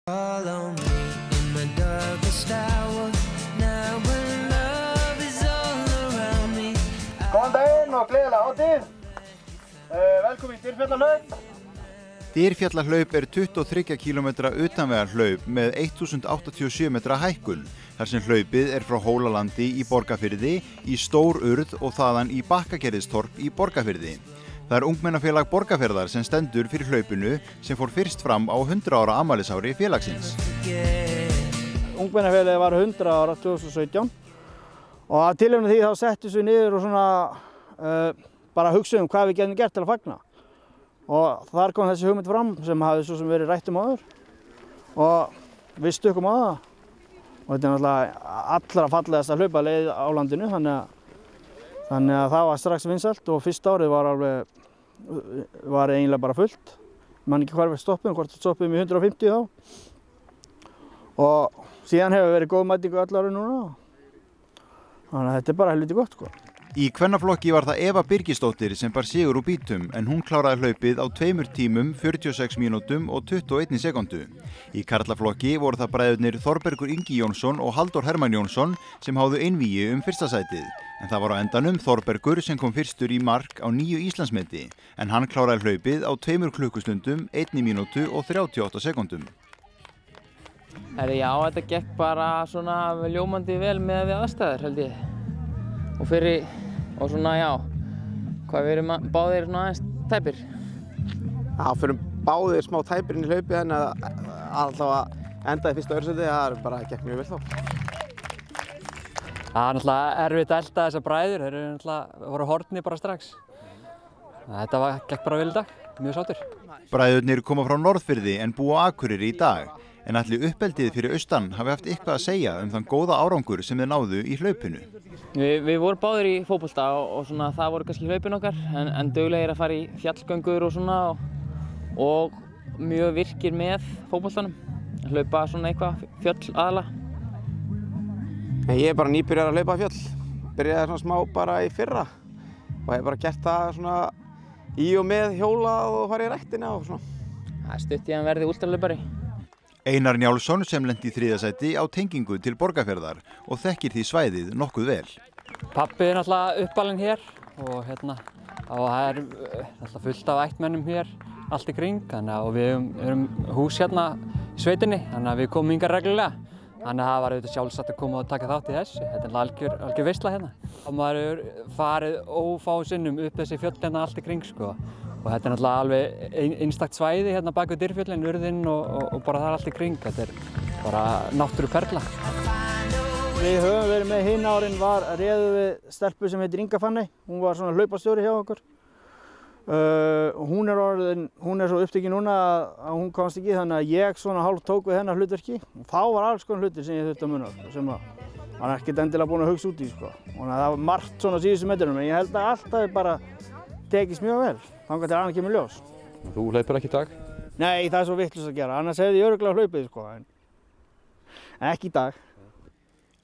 Follow me in my darkest hour, now when love is all around me. Góðan daginn og gleðilega hátíð. Velkomin í Dýrfjallahlaup. Dýrfjallahlaup er 23 km utanvegarhlaup með 1087 metra hækkun, þar sem hlaupið er frá Hólalandi í Borgarfirði í Stórurð og þaðan í Bakkagerðistorp í Borgarfirði. Það er ungmennafélag Borgarfjarðar sem stendur fyrir hlaupinu sem fór fyrst fram á 100 ára afmælisári félagsins. Ungmennafélagið var 100 ára 2017 og að tilefni því þá settum við niður og svona bara hugsaðum hvað við getum gert til að fagna. Og þar kom þessi hugmynd fram sem hafði svo sem verið rætt áður og við stukkum á það. Og þetta er náttúrulega allra fallegasta hlaupaleið á landinu þannig að það var strax vinsælt og fyrsta árið var eiginlega bara fullt. Ég man ekki hvar við stoppum, hvort við stoppum í 150 þá. Og síðan hefur verið góð mæting öll árið núna. Þannig að þetta er bara helviti gott sko. Í kvennaflokki var það Eva Birgisdóttir sem bar sigur úr bítum en hún kláraði hlaupið á 2 tímum, 46 mínútum og 21 sekundu. Í karlaflokki voru það bræðurnir Þorbergur Ingi Jónsson og Halldór Hermann Jónsson sem háðu einvígi fyrsta sætið. En það var á endanum Þorbergur sem kom fyrstur í mark á 9 Íslandsmeti en hann kláraði hlaupið á 2 klukkustundum, 1 mínútu og 38 sekundum. Já, þetta gekk bara svona ljómandi vel með við aðstæður held ég. Og svona já, hvað við erum báðir svona aðeins tæpir. Já, fyrir báðir smá tæpir inn í hlaupið en allavega endaði fyrsta öðru sæti, það bara gekk mjög vel þá. Það er náttúrulega erfitt að elta þessar bræður, þeir voru horfnir bara strax. Þetta gekk bara vel í dag, mjög sáttur. Bræðurnir koma frá Norðfirði en búa á Akureyri í dag. En ætli uppeldið fyrir austan hafi haft eitthvað að segja þann góða árangur sem þeir náðu í hlaupinu. Við vorum báðir í fótbolta og svona, það voru kannski hlaupin okkar en duglegir að fara í fjallgöngur og svona og mjög virkir með fótboltanum. Hlaupa svona eitthvað fjöll aðalega. Ég er bara nýbyrjar að hlaupa fjöll. Byrjaði svona smá bara í fyrra og hef bara gert það svona í og með hjóla og farið í ræktina og svona. Það er stutt í að hann verði últrahlaupari. Einar Njálsson sem lenti í 3. sæti á tengingu til Borgarfjarðar og þekkir því svæðið nokkuð vel. Pabbi er náttúrulega uppalinn hér og það er náttúrulega fullt af ættmennum hér allt í kring og við erum hús hérna í sveitinni þannig að við komum hingað reglulega. Þannig að það var auðvitað sjálfsagt að koma og taka þátt í þessu. Þetta er algjör veisla hérna. Og maður hefur farið ófáum sinnum upp þessi fjöll hérna allt í kring sko. Og þetta er náttúrulega alveg einstakt svæði hérna bak við Dýrfjöllin, urðin og bara það allt í kring. Þetta er bara náttúruperla. Við höfum verið með hinn árin réðum við stelpu sem heitir Inga Fanney. Hún var svona hlaupastjóri hjá okkur. Hún er svo upptekin núna að hún komst ekki þannig að ég svona hálf tók við hennar hlutverki. Og þá var alls konar hlutir sem ég þurfti að muna sem var ekkert endilega búin að hugsa út í sko. Og það var margt svona síðustu metrunum en ég held að allt hafi bara tekist mjög vel. Þangað til annar kemur ljós. Þú hlaupir ekki í dag? Nei, það er svo vitlaust að gera. Annars hefði ég örugglega hlaupið sko. En ekki í dag.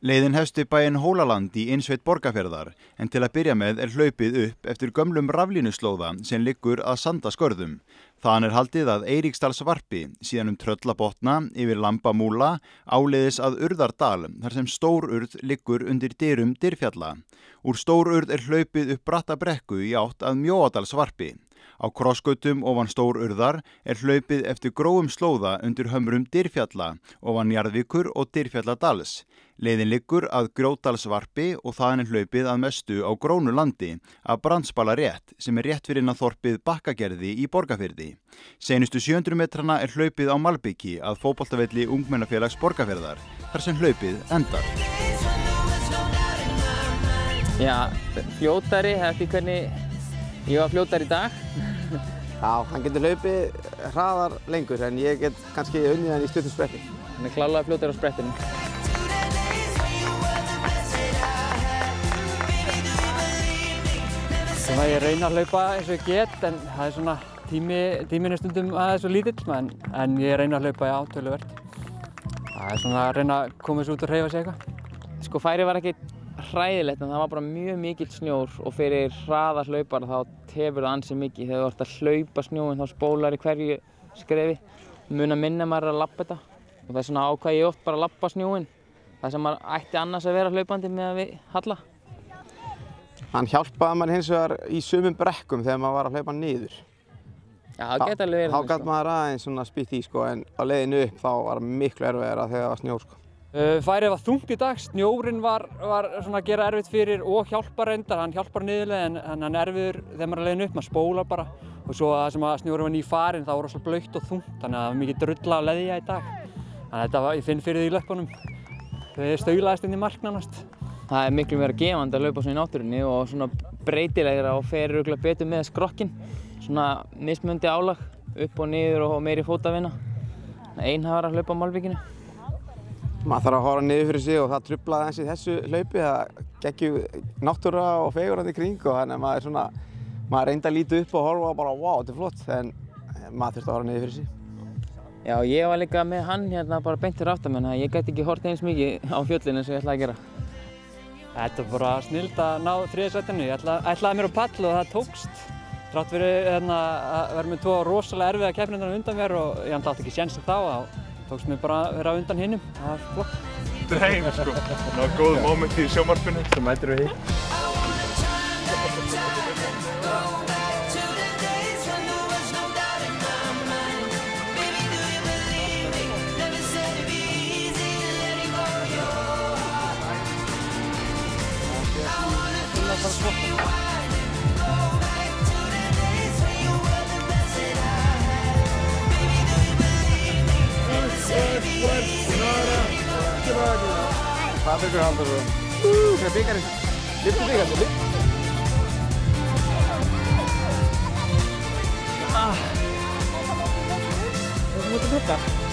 Leiðin hefst við bæinn Hólaland í innsveit Borgarfjarðar en til að byrja með er hlaupið upp eftir gömlum raflínuslóða sem liggur að Sandaskörðum. Þaðan er haldið að Eiríksdalsvarpi, síðan Tröllabotna, yfir Lambamúla, áleiðis að Urðardal, þar sem Stórurð liggur undir dyrum Dýrfjalla. Úr Stórurð er hlaupið upp bratta brekku í átt að Mjóadalsvarpi. Á krossgötum ofan Stórurðar er hlaupið eftir gróum slóða undir hömrum Dýrfjalla, ofan Njarðvíkur og Dýrfjalladals. Leiðin liggur að Grjótdalsvarpi og þaðan er hlaupið að mestu á grónu landi af Brandsbalarétt sem er rétt fyrir innan þorpið Bakkagerði í Borgarfirði. Seinustu 700 metrana er hlaupið á Malbiki að fótboltavelli Ungmennafélags Borgarfjarðar, þar sem hlaupið endar. Já, fljótari, eftir hvernig ég var fljótari í dag. Já, hann getur hlaupið hraðar lengur en ég get kannski unnið hann í stuttum spretti. Hann er klárlega fljótari á sprettinu. Ég reyna að hlaupa eins og ég get en það er svona tíminn er stundum aðeins svo lítill en ég reyna að hlaupa töluvert. Það er svona að reyna að koma sér út og hreyfa sig eitthvað. Sko færið var ekki hræðilegt en það var bara mjög mikill snjór og fyrir hraða hlaupara þá tefur það ansi mikið. Þegar þú ert að hlaupa snjóinn þá spólar í hverju skrefi. Muna minna maður að labba þetta Og þess vegna ákvað ég oft bara að labba snjóinn. Það sem maður ætti annars að vera hlaupandi meðan við halla. Hann hjálpaði mann hins vegar í sumum brekkum þegar maður var að hlaupa niður. Já, það geti alveg verið. Þá gat maður aðeins svona spýtt í sko, en á leiðinu upp þá var miklu erfiðara þegar það var snjór sko. Færið var þungt í dag, snjórinn var svona að gera erfitt fyrir og hjálpar reyndar, hann hjálpar niðurlega en hann er erfiður þegar maður er leiðinu upp, maður spólar bara. Og svo það sem að snjórinn var nýfarinn, það var rosalega blautt og þungt, þannig að það var mikið drulla að leðja í dag. Þannig að ég finn fyrir því í löppunum. Þau staulaðist inn í mark nánast. Það er miklu meira gefandi að laupa svona í náttúrunni og svona breytilegra og fer örugglega betur með skrokkinn. Svona mismunandi álag, upp og niður og meiri fótavinna. Einhæfara að hlaupa á malbikinu. Maður þarf að horfa niður fyrir sig og það truflaði aðeins í þessu hlaupi. Það geggjuð náttúra og fegurð í kring og þannig að maður reyndi að líta upp og horfa og bara wow, þetta er flott, en maður þurfti að horfa niður fyrir sig. Já, ég var líka með hann hérna bara beint fyrir aftan mig, þannig að ég gæti ekki horft eins mikið á fjöllin eins og ég ætlaði að gera. Þetta var bara snilld að ná 3. sætinu. Ég ætlaði mér á pall og það tókst. Þrátt fyrir að vera með 2 rosalega erfiða keppnir undan mér og ég átti ekki séns þá tókst mér bara að vera undan hinnum. Það var flott. Þetta er heim sko. Það var góð moment í sjónvarpinu. Svo mætir við hitt. Patrik Halldórsson. Hvað er byggarinn? Lyftu byggarinn. Það er mútið hluta.